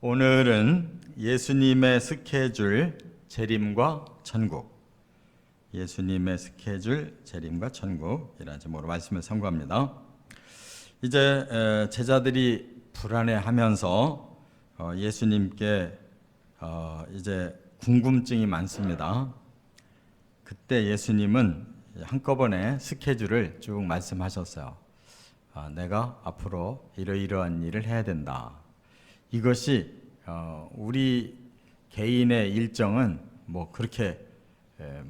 오늘은 예수님의 스케줄 재림과 천국, 예수님의 스케줄 재림과 천국이라는 제목으로 말씀을 선고합니다. 이제 제자들이 불안해하면서 예수님께 이제 궁금증이 많습니다. 그때 예수님은 한꺼번에 스케줄을 쭉 말씀하셨어요. 내가 앞으로 이러이러한 일을 해야 된다. 이것이 우리 개인의 일정은 뭐 그렇게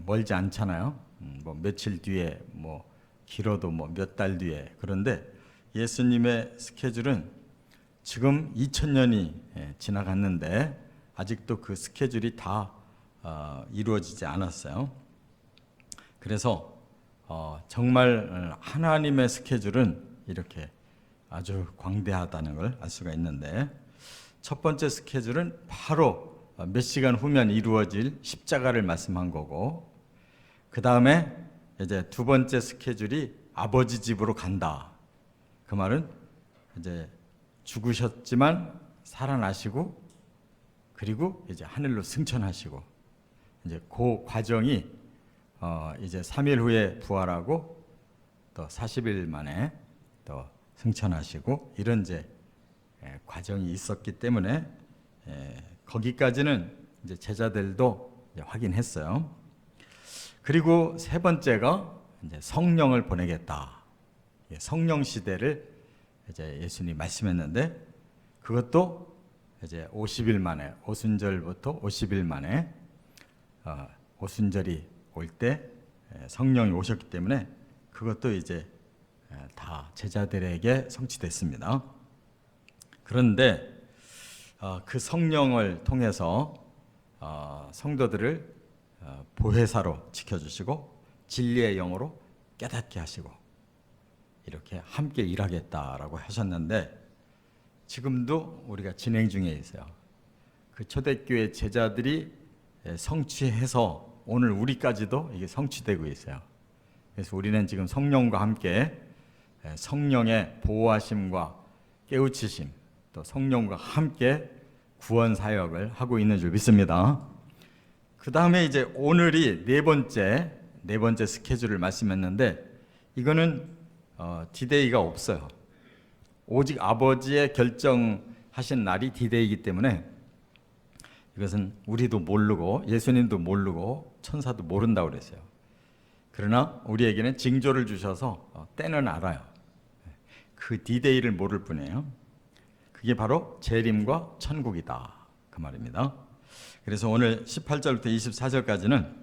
멀지 않잖아요. 뭐 며칠 뒤에, 뭐 길어도 뭐 몇 달 뒤에. 그런데 예수님의 스케줄은 지금 2000년이 지나갔는데 아직도 그 스케줄이 다 이루어지지 않았어요. 그래서 정말 하나님의 스케줄은 이렇게 아주 광대하다는 걸 알 수가 있는데, 첫 번째 스케줄은 바로 몇 시간 후면 이루어질 십자가를 말씀한 거고, 그 다음에 이제 두 번째 스케줄이 아버지 집으로 간다. 그 말은 이제 죽으셨지만 살아나시고, 그리고 이제 하늘로 승천하시고, 이제 그 과정이 이제 3일 후에 부활하고 또 40일 만에 또 승천하시고, 이런 이제 과정이 있었기 때문에 거기까지는 이제 제자들도 이제 확인했어요. 그리고 세 번째가 이제 성령을 보내겠다. 성령 시대를 이제 예수님이 말씀했는데, 그것도 이제 50일 만에, 오순절부터 50일 만에 오순절이 올 때 성령이 오셨기 때문에 그것도 이제 다 제자들에게 성취됐습니다. 그런데 그 성령을 통해서 성도들을 보혜사로 지켜주시고 진리의 영으로 깨닫게 하시고 이렇게 함께 일하겠다라고 하셨는데, 지금도 우리가 진행 중에 있어요. 그 초대교회 제자들이 성취해서 오늘 우리까지도 이게 성취되고 있어요. 그래서 우리는 지금 성령과 함께 성령의 보호하심과 깨우치심, 또 성령과 함께 구원 사역을 하고 있는 줄 믿습니다. 그 다음에 이제 오늘이 네 번째 스케줄을 말씀했는데, 이거는 디데이가 없어요. 오직 아버지의 결정하신 날이 디데이이기 때문에 이것은 우리도 모르고 예수님도 모르고 천사도 모른다고 그랬어요. 그러나 우리에게는 징조를 주셔서 때는 알아요. 그 디데이를 모를 뿐이에요. 그게 바로 재림과 천국이다, 그 말입니다. 그래서 오늘 18절부터 24절까지는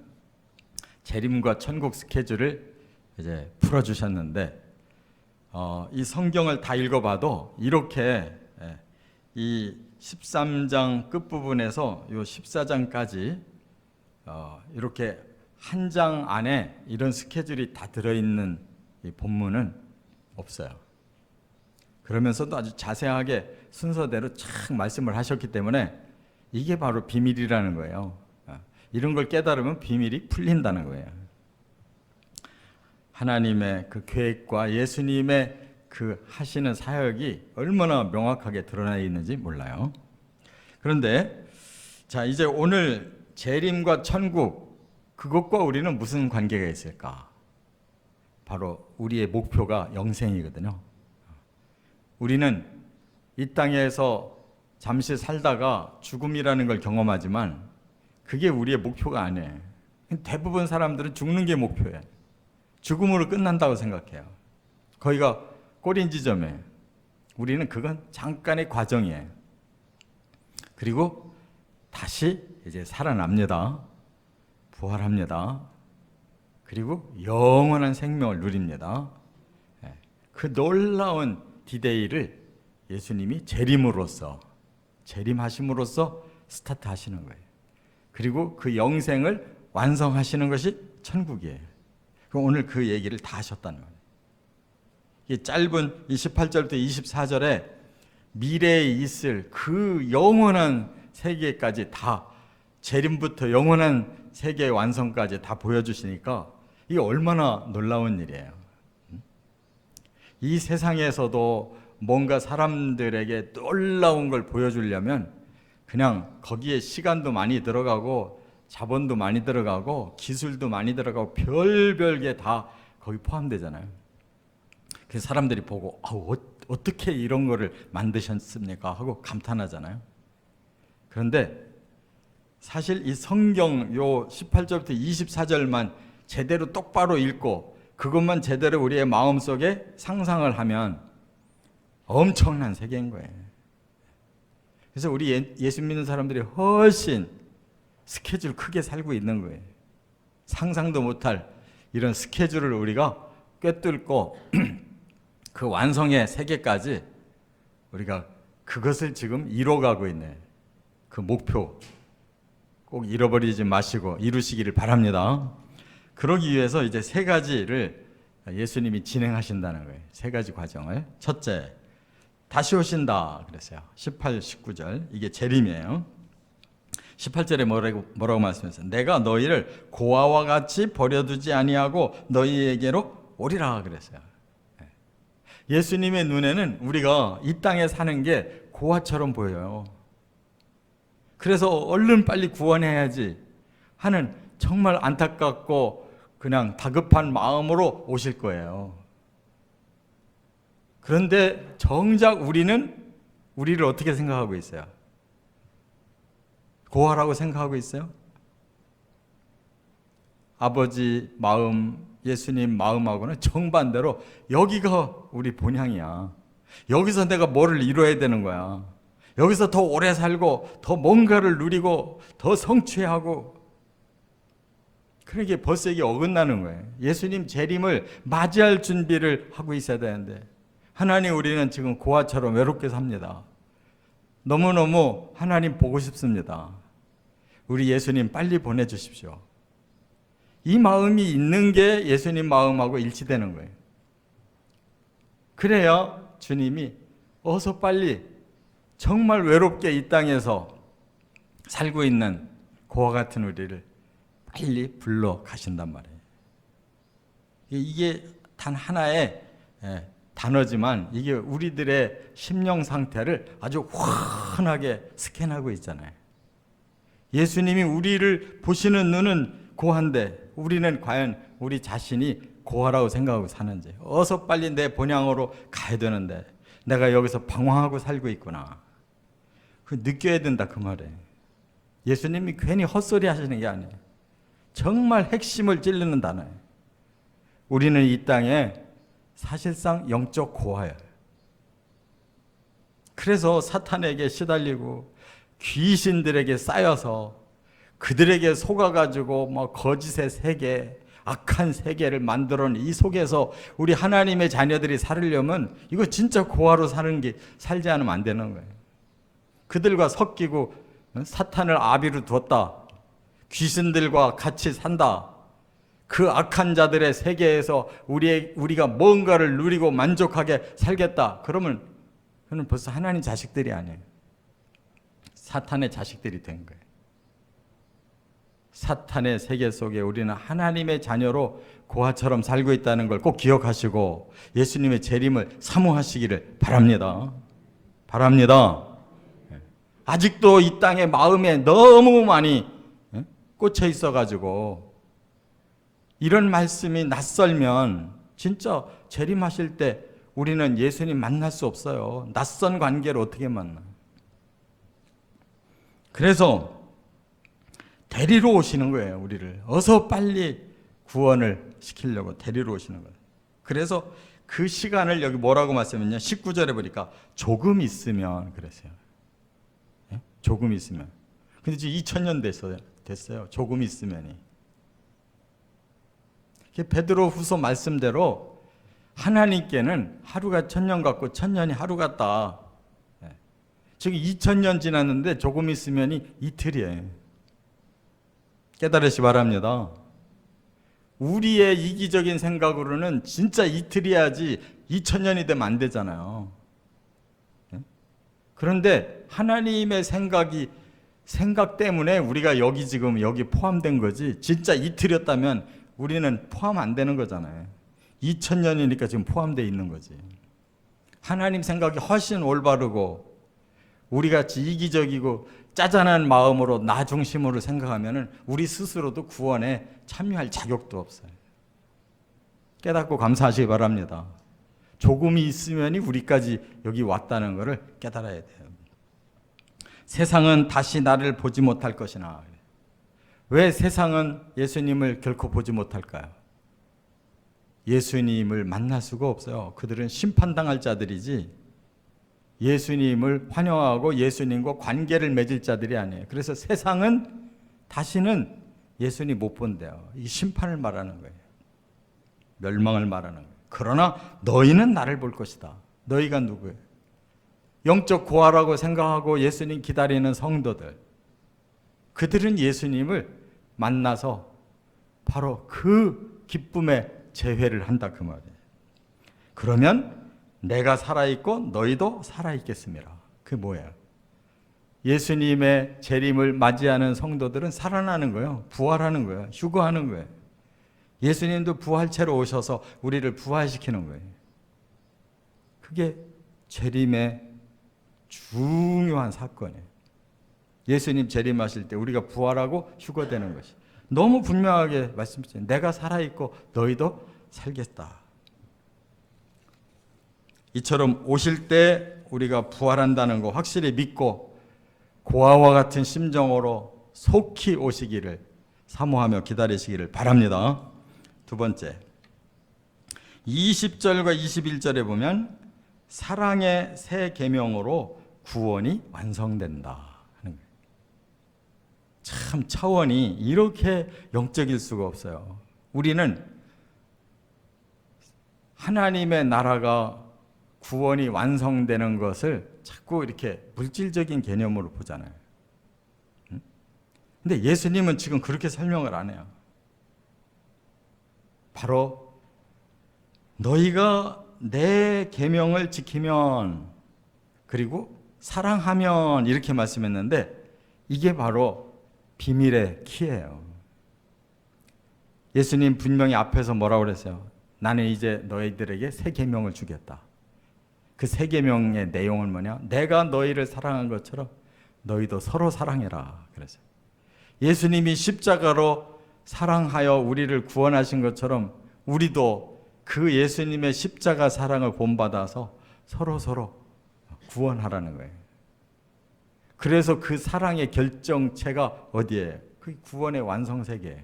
재림과 천국 스케줄을 이제 풀어주셨는데, 이 성경을 다 읽어봐도 이렇게 이 13장 끝부분에서 이 14장까지 이렇게 한 장 안에 이런 스케줄이 다 들어있는 이 본문은 없어요. 그러면서도 아주 자세하게 순서대로 쫙 말씀을 하셨기 때문에 이게 바로 비밀이라는 거예요. 이런 걸 깨달으면 비밀이 풀린다는 거예요. 하나님의 그 계획과 예수님의 그 하시는 사역이 얼마나 명확하게 드러나 있는지 몰라요. 그런데 자, 이제 오늘 재림과 천국, 그것과 우리는 무슨 관계가 있을까? 바로 우리의 목표가 영생이거든요. 우리는 이 땅에서 잠시 살다가 죽음이라는 걸 경험하지만 그게 우리의 목표가 아니에요. 대부분 사람들은 죽는 게 목표예요. 죽음으로 끝난다고 생각해요. 거기가 꼬린 지점이에요. 우리는 그건 잠깐의 과정이에요. 그리고 다시 이제 살아납니다. 부활합니다. 그리고 영원한 생명을 누립니다. 그 놀라운 디데이를 예수님이 재림하심으로써 스타트하시는 거예요. 그리고 그 영생을 완성하시는 것이 천국이에요. 오늘 그 얘기를 다 하셨다는 거예요. 이 짧은 28절부터 24절에 미래에 있을 그 영원한 세계까지 다, 재림부터 영원한 세계의 완성까지 다 보여주시니까 이게 얼마나 놀라운 일이에요. 이 세상에서도 뭔가 사람들에게 놀라운 걸 보여주려면 그냥 거기에 시간도 많이 들어가고 자본도 많이 들어가고 기술도 많이 들어가고 별별 게 다 거기 포함되잖아요. 그래서 사람들이 보고 어떻게 이런 거를 만드셨습니까? 하고 감탄하잖아요. 그런데 사실 이 성경 요 18절부터 24절만 제대로 똑바로 읽고 그것만 제대로 우리의 마음속에 상상을 하면 엄청난 세계인 거예요. 그래서 우리 예수 믿는 사람들이 훨씬 스케줄 크게 살고 있는 거예요. 상상도 못할 이런 스케줄을 우리가 꿰뚫고 그 완성의 세계까지 우리가 그것을 지금 이뤄가고 있네. 그 목표 꼭 잃어버리지 마시고 이루시기를 바랍니다. 그러기 위해서 이제 세 가지를 예수님이 진행하신다는 거예요. 세 가지 과정을. 첫째, 다시 오신다 그랬어요. 18, 19절 이게 재림이에요. 18절에 뭐라고 말씀했어요? 내가 너희를 고아와 같이 버려두지 아니하고 너희에게로 오리라 그랬어요. 예수님의 눈에는 우리가 이 땅에 사는 게 고아처럼 보여요. 그래서 얼른 빨리 구원해야지 하는 정말 안타깝고 그냥 다급한 마음으로 오실 거예요. 그런데 정작 우리는 우리를 어떻게 생각하고 있어요? 고아라고 생각하고 있어요? 아버지 마음, 예수님 마음하고는 정반대로 여기가 우리 본향이야. 여기서 내가 뭐를 이뤄야 되는 거야. 여기서 더 오래 살고 더 뭔가를 누리고 더 성취하고. 그러니까 벌써 이게 어긋나는 거예요. 예수님 재림을 맞이할 준비를 하고 있어야 되는데 하나님 우리는 지금 고아처럼 외롭게 삽니다. 너무너무 하나님 보고 싶습니다. 우리 예수님 빨리 보내주십시오. 이 마음이 있는 게 예수님 마음하고 일치되는 거예요. 그래야 주님이 어서 빨리 정말 외롭게 이 땅에서 살고 있는 고아 같은 우리를 빨리 불러 가신단 말이에요. 이게 단 하나의 단어지만 이게 우리들의 심령 상태를 아주 환하게 스캔하고 있잖아요. 예수님이 우리를 보시는 눈은 고아인데 우리는 과연 우리 자신이 고아라고 생각하고 사는지, 어서 빨리 내 본향으로 가야 되는데 내가 여기서 방황하고 살고 있구나. 그 느껴야 된다 그 말이에요. 예수님이 괜히 헛소리 하시는 게 아니에요. 정말 핵심을 찌르는 단어예요. 우리는 이 땅에 사실상 영적 고아예요. 그래서 사탄에게 시달리고 귀신들에게 쌓여서 그들에게 속아가지고 뭐 거짓의 세계, 악한 세계를 만들어낸 이 속에서 우리 하나님의 자녀들이 살으려면 이거 진짜 고아로 살지 않으면 안 되는 거예요. 그들과 섞이고 사탄을 아비로 두었다. 귀신들과 같이 산다. 그 악한 자들의 세계에서 우리가 뭔가를 누리고 만족하게 살겠다. 그러면 그는 벌써 하나님 자식들이 아니에요. 사탄의 자식들이 된 거예요. 사탄의 세계 속에 우리는 하나님의 자녀로 고아처럼 살고 있다는 걸 꼭 기억하시고 예수님의 재림을 사모하시기를 바랍니다. 바랍니다. 아직도 이 땅에 마음에 너무 많이 꽂혀 있어가지고 이런 말씀이 낯설면 진짜 재림하실 때 우리는 예수님 만날 수 없어요. 낯선 관계를 어떻게 만나? 그래서 데리러 오시는 거예요. 우리를 어서 빨리 구원을 시키려고 데리러 오시는 거예요. 그래서 그 시간을 여기 뭐라고 말씀했냐? 19절에 보니까 조금 있으면 그랬어요. 예? 조금 있으면. 근데 지금 2000년 됐어요. 조금 있으면이. 베드로 후서 말씀대로 하나님께는 하루가 1000년 같고 1000년이 하루 같다. 지금 2000년 지났는데 조금 있으면이 이틀이에요. 깨달으시 바랍니다. 우리의 이기적인 생각으로는 진짜 이틀이야지 2000년이 되면 안 되잖아요. 그런데 하나님의 생각 때문에 우리가 지금 여기 포함된 거지, 진짜 이틀이었다면 우리는 포함 안 되는 거잖아요. 2000년이니까 지금 포함되어 있는 거지. 하나님 생각이 훨씬 올바르고 우리같이 이기적이고 짜잔한 마음으로 나 중심으로 생각하면 우리 스스로도 구원에 참여할 자격도 없어요. 깨닫고 감사하시기 바랍니다. 조금이 있으면 우리까지 여기 왔다는 것을 깨달아야 돼요. 세상은 다시 나를 보지 못할 것이나. 왜 세상은 예수님을 결코 보지 못할까요? 예수님을 만날 수가 없어요. 그들은 심판당할 자들이지 예수님을 환영하고 예수님과 관계를 맺을 자들이 아니에요. 그래서 세상은 다시는 예수님 못 본대요. 이 심판을 말하는 거예요. 멸망을 말하는 거예요. 그러나 너희는 나를 볼 것이다. 너희가 누구예요? 영적 고아라고 생각하고 예수님 기다리는 성도들, 그들은 예수님을 만나서 바로 그 기쁨의 재회를 한다 그 말이에요. 그러면 내가 살아있고 너희도 살아있겠습니다. 그게 뭐예요? 예수님의 재림을 맞이하는 성도들은 살아나는 거예요. 부활하는 거예요. 휴거하는 거예요. 예수님도 부활체로 오셔서 우리를 부활시키는 거예요. 그게 재림의 중요한 사건이에요. 예수님 재림하실 때 우리가 부활하고 휴거되는 것이 너무 분명하게 말씀하셨어요. 내가 살아있고 너희도 살겠다. 이처럼 오실 때 우리가 부활한다는 거 확실히 믿고 고아와 같은 심정으로 속히 오시기를 사모하며 기다리시기를 바랍니다. 두 번째, 20절과 21절에 보면 사랑의 새 계명으로 구원이 완성된다 하는 거예요. 참 차원이 이렇게 영적일 수가 없어요. 우리는 하나님의 나라가 구원이 완성되는 것을 자꾸 이렇게 물질적인 개념으로 보잖아요. 근데 예수님은 지금 그렇게 설명을 안 해요. 바로 너희가 내 계명을 지키면 그리고 사랑하면 이렇게 말씀했는데 이게 바로 비밀의 키예요. 예수님 분명히 앞에서 뭐라고 그랬어요? 나는 이제 너희들에게 새 계명을 주겠다. 그 새 계명의 내용은 뭐냐? 내가 너희를 사랑한 것처럼 너희도 서로 사랑해라 그랬어요. 예수님이 십자가로 사랑하여 우리를 구원하신 것처럼 우리도 그 예수님의 십자가 사랑을 본받아서 서로 구원하라는 거예요. 그래서 그 사랑의 결정체가 어디에? 그 구원의 완성세계예요.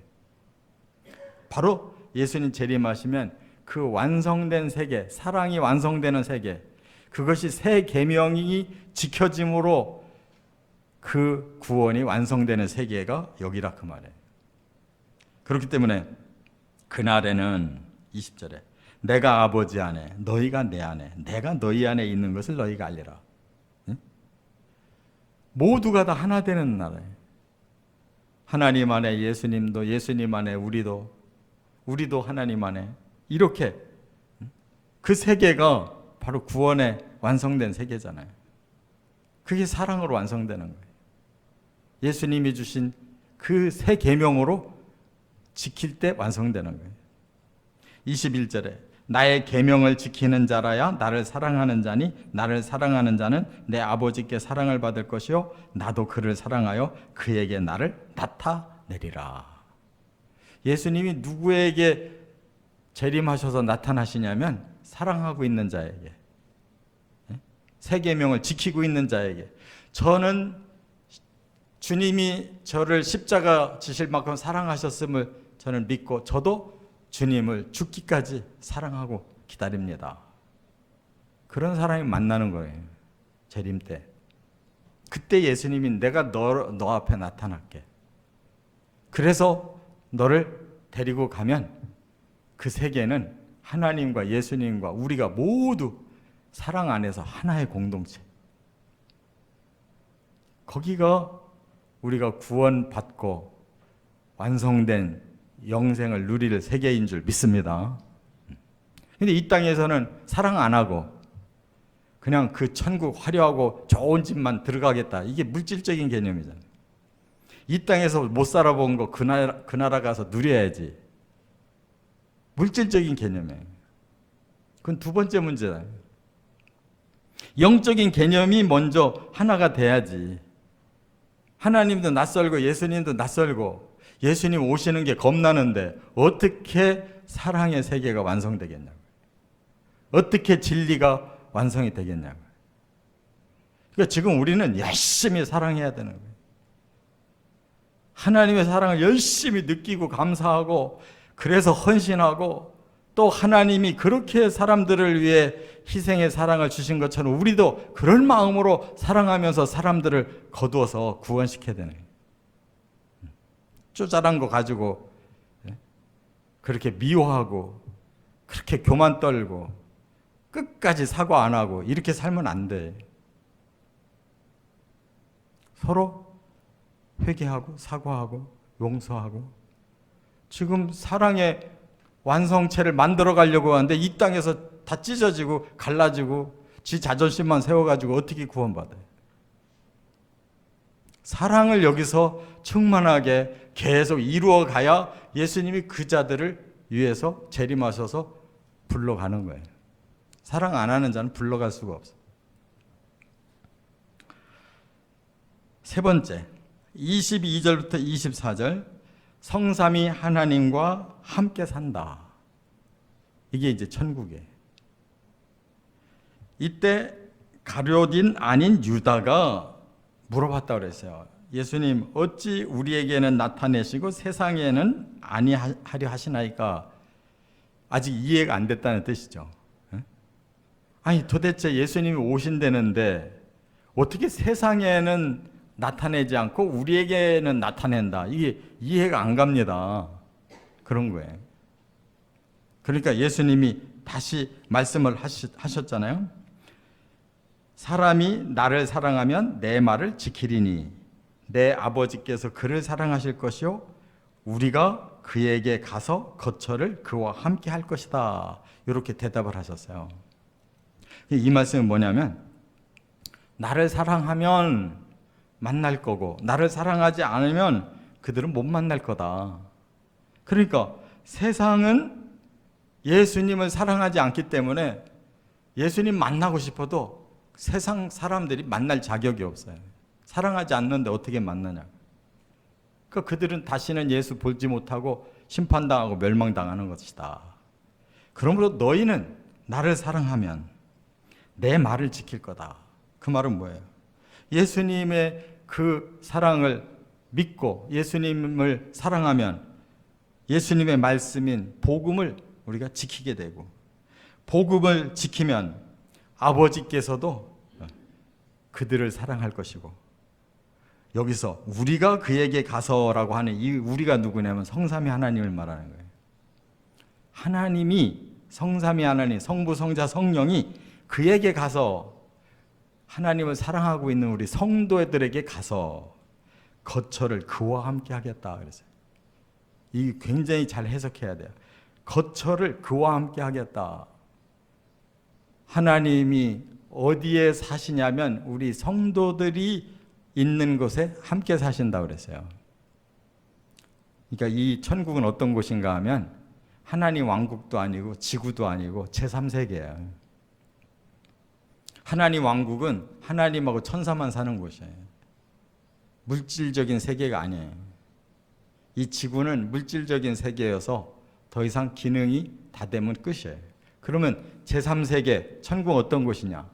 바로 예수님 재림하시면 그 완성된 세계, 사랑이 완성되는 세계, 그것이 새 계명이 지켜짐으로 그 구원이 완성되는 세계가 여기라 그 말이에요. 그렇기 때문에 그날에는 20절에 내가 아버지 안에 너희가 내 안에 내가 너희 안에 있는 것을 너희가 알리라. 응? 모두가 다 하나 되는 나라예요. 하나님 안에 예수님도 예수님 안에 우리도 하나님 안에 이렇게 그 세계가 바로 구원에 완성된 세계잖아요. 그게 사랑으로 완성되는 거예요. 예수님이 주신 그 새 계명으로 지킬 때 완성되는 거예요. 21절에 나의 계명을 지키는 자라야 나를 사랑하는 자니 나를 사랑하는 자는 내 아버지께 사랑을 받을 것이요 나도 그를 사랑하여 그에게 나를 나타내리라. 예수님이 누구에게 재림하셔서 나타나시냐면 사랑하고 있는 자에게, 새 계명을 지키고 있는 자에게. 저는 주님이 저를 십자가 지실 만큼 사랑하셨음을 저는 믿고 저도 주님을 죽기까지 사랑하고 기다립니다. 그런 사람이 만나는 거예요. 재림 때. 그때 예수님이 내가 너 앞에 나타날게. 그래서 너를 데리고 가면 그 세계는 하나님과 예수님과 우리가 모두 사랑 안에서 하나의 공동체. 거기가 우리가 구원받고 완성된 영생을 누릴 세계인 줄 믿습니다. 근데 이 땅에서는 사랑 안 하고 그냥 그 천국 화려하고 좋은 집만 들어가겠다. 이게 물질적인 개념이잖아요. 이 땅에서 못 살아본 거 그 나라 가서 누려야지. 물질적인 개념이에요. 그건 두 번째 문제다. 영적인 개념이 먼저 하나가 돼야지. 하나님도 낯설고 예수님도 낯설고 예수님 오시는 게 겁나는데 어떻게 사랑의 세계가 완성되겠냐고. 어떻게 진리가 완성이 되겠냐고. 그러니까 지금 우리는 열심히 사랑해야 되는 거예요. 하나님의 사랑을 열심히 느끼고 감사하고 그래서 헌신하고 또 하나님이 그렇게 사람들을 위해 희생의 사랑을 주신 것처럼 우리도 그런 마음으로 사랑하면서 사람들을 거두어서 구원시켜야 되는 거예요. 쪼잘한 거 가지고 그렇게 미워하고 그렇게 교만 떨고 끝까지 사과 안 하고 이렇게 살면 안 돼. 서로 회개하고 사과하고 용서하고 지금 사랑의 완성체를 만들어 가려고 하는데 이 땅에서 다 찢어지고 갈라지고 지 자존심만 세워가지고 어떻게 구원받아요? 사랑을 여기서 충만하게 계속 이루어 가야 예수님이 그 자들을 위해서 재림하셔서 불러가는 거예요. 사랑 안 하는 자는 불러갈 수가 없어요. 세 번째, 22절부터 24절, 성삼위 하나님과 함께 산다. 이게 이제 천국이에요. 이때 가룟 아닌 유다가 물어봤다고 그랬어요. 예수님, 어찌 우리에게는 나타내시고 세상에는 아니하려 하시나이까? 아직 이해가 안 됐다는 뜻이죠. 아니 도대체 예수님이 오신다는데 어떻게 세상에는 나타내지 않고 우리에게는 나타낸다. 이게 이해가 안 갑니다. 그런 거예요. 그러니까 예수님이 다시 말씀을 하셨잖아요. 사람이 나를 사랑하면 내 말을 지키리니 내 아버지께서 그를 사랑하실 것이요 우리가 그에게 가서 거처를 그와 함께 할 것이다. 이렇게 대답을 하셨어요. 이 말씀은 뭐냐면 나를 사랑하면 만날 거고 나를 사랑하지 않으면 그들은 못 만날 거다. 그러니까 세상은 예수님을 사랑하지 않기 때문에 예수님 만나고 싶어도 세상 사람들이 만날 자격이 없어요. 사랑하지 않는데 어떻게 만나냐. 그러니까 그들은 다시는 예수 보지 못하고 심판당하고 멸망당하는 것이다. 그러므로 너희는 나를 사랑하면 내 말을 지킬 거다. 그 말은 뭐예요? 예수님의 그 사랑을 믿고 예수님을 사랑하면 예수님의 말씀인 복음을 우리가 지키게 되고 복음을 지키면 아버지께서도 그들을 사랑할 것이고 여기서 우리가 그에게 가서라고 하는 이 우리가 누구냐면 성삼위 하나님을 말하는 거예요. 하나님이 성삼위 하나님 성부 성자 성령이 그에게 가서 하나님을 사랑하고 있는 우리 성도들에게 가서 거처를 그와 함께 하겠다 그랬어요. 이 굉장히 잘 해석해야 돼요. 거처를 그와 함께 하겠다. 하나님이 어디에 사시냐면 우리 성도들이 있는 곳에 함께 사신다 그랬어요. 그러니까 이 천국은 어떤 곳인가 하면 하나님 왕국도 아니고 지구도 아니고 제3세계예요. 하나님 왕국은 하나님하고 천사만 사는 곳이에요. 물질적인 세계가 아니에요. 이 지구는 물질적인 세계여서 더 이상 기능이 다 되면 끝이에요. 그러면 제3세계, 천국 어떤 곳이냐?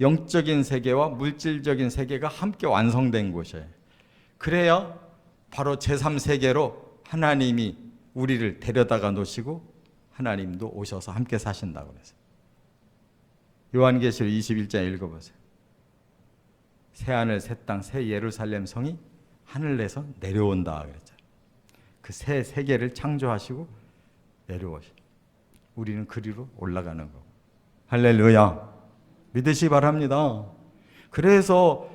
영적인 세계와 물질적인 세계가 함께 완성된 곳이에요. 그래야 바로 제3세계로 하나님이 우리를 데려다가 놓으시고 하나님도 오셔서 함께 사신다고 그랬어요. 요한계시록 21장 읽어보세요. 새하늘, 새 땅, 새 예루살렘 성이 하늘에서 내려온다 그랬잖아요. 그 새 세계를 창조하시고 내려오시. 우리는 그리로 올라가는 거고. 할렐루야. 믿으시기 바랍니다. 그래서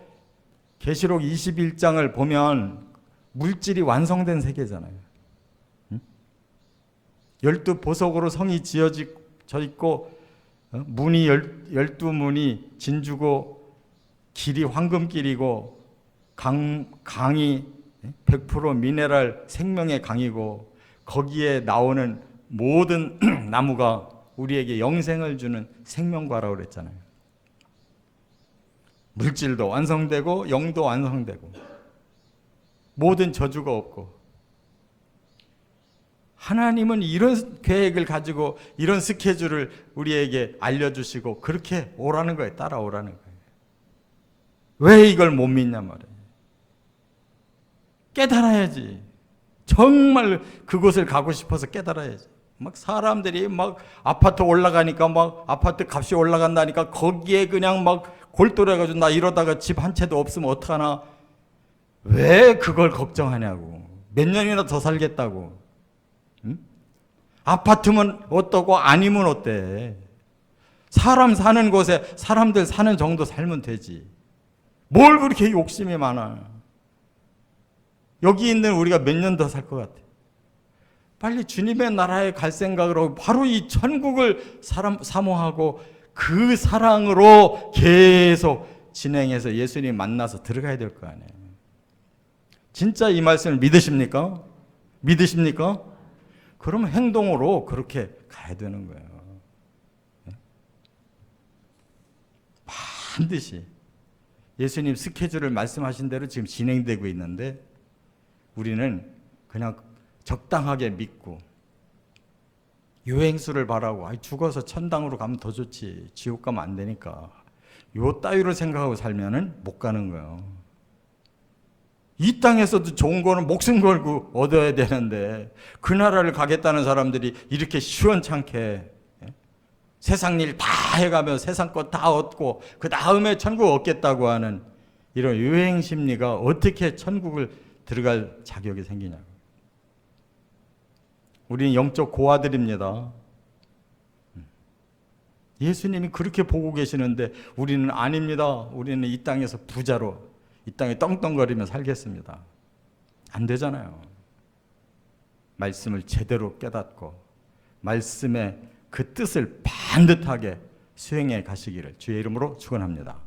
계시록 21장을 보면 물질이 완성된 세계잖아요. 12보석으로 성이 지어져 있고 문이 12문이 진주고 길이 황금길이고 강이 100% 미네랄 생명의 강이고 거기에 나오는 모든 나무가 우리에게 영생을 주는 생명과라고 그랬잖아요. 물질도 완성되고 영도 완성되고 모든 저주가 없고, 하나님은 이런 계획을 가지고 이런 스케줄을 우리에게 알려주시고 그렇게 오라는 거예요. 따라오라는 거예요. 왜 이걸 못 믿냐 말이에요. 깨달아야지. 정말 그곳을 가고 싶어서 깨달아야지. 막 사람들이 막 아파트 올라가니까 막 아파트 값이 올라간다니까 거기에 그냥 막 골똘해가지고 나 이러다가 집 한 채도 없으면 어떡하나. 왜 그걸 걱정하냐고. 몇 년이나 더 살겠다고. 응? 아파트면 어떠고 아니면 어때. 사람 사는 곳에 사람들 사는 정도 살면 되지. 뭘 그렇게 욕심이 많아. 여기 있는 우리가 몇 년 더 살 것 같아. 빨리 주님의 나라에 갈 생각으로 바로 이 천국을 사모하고 그 사랑으로 계속 진행해서 예수님 만나서 들어가야 될 거 아니에요. 진짜 이 말씀을 믿으십니까? 믿으십니까? 그러면 행동으로 그렇게 가야 되는 거예요. 반드시 예수님 스케줄을 말씀하신 대로 지금 진행되고 있는데 우리는 그냥 적당하게 믿고 유행수를 바라고 죽어서 천당으로 가면 더 좋지 지옥 가면 안 되니까 요 따위로 생각하고 살면은 못 가는 거예요. 이 땅에서도 좋은 거는 목숨 걸고 얻어야 되는데 그 나라를 가겠다는 사람들이 이렇게 시원찮게 세상 일 다 해가며 세상 것 다 얻고 그 다음에 천국 얻겠다고 하는 이런 유행 심리가 어떻게 천국을 들어갈 자격이 생기냐고. 우리는 영적 고아들입니다. 예수님이 그렇게 보고 계시는데 우리는 아닙니다. 우리는 이 땅에서 부자로 이 땅에 떵떵거리며 살겠습니다. 안 되잖아요. 말씀을 제대로 깨닫고 말씀의 그 뜻을 반듯하게 수행해 가시기를 주의 이름으로 축원합니다.